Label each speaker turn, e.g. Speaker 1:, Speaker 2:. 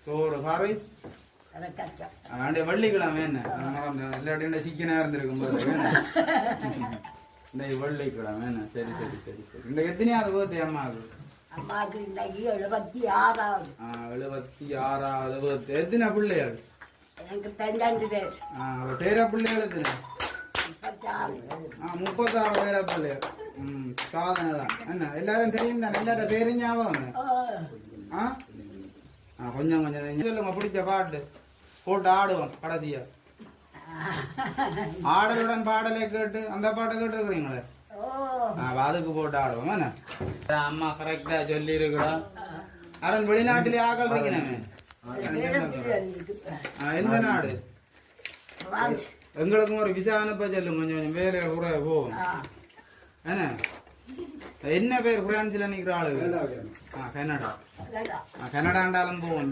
Speaker 1: சோறு கறி ஆண்டே வெள்ளிக்கிழமை என்ன இல்லாட்டி சிக்கனா இருந்திருக்கும் போது இன்னைக்கு வெள்ளிக்கிழமை என்ன சரி சரி சரி சரி இந்த எத்தனையாவது பேர்த்து அம்மாவுக்கு
Speaker 2: அம்மாவுக்கு இன்னைக்கு 76வது
Speaker 1: 76வது பேர்த்து எத்தனை பிள்ளைகள்
Speaker 2: எனக்கு 12 பேர்
Speaker 1: பேர பிள்ளைகள் எத்தனை 36 பேர பிள்ளைகள் சாதனை தான் என்ன எல்லாரும் தெரியும் தான் எல்லாரும் பேரும் ஞாபகம் கொஞ்சம் கொஞ்சம் சொல்லுங்க பிடிச்ச பாட்டு போட்டு ஆடுவோம் கடைசியா ஆடலுடன் பாடலை கேட்டு அந்த பாட்டை கேட்டு இருக்கிறீங்களே அதுக்கு போட்டு ஆடுவோம் என்ன அம்மா கரெக்டா சொல்லி இருக்கிறோம் அரண் வெளிநாட்டிலே ஆக்கள் இருக்கணுமே எந்த நாடு எங்களுக்கும் ஒரு விசா அனுப்ப சொல்லும் கொஞ்சம் கொஞ்சம் வேலை கூட போகும் என்ன என்ன பேர் பிரான்சில் நிக்கிற ஆளு கனடா கனடாண்டாலும் போவோம்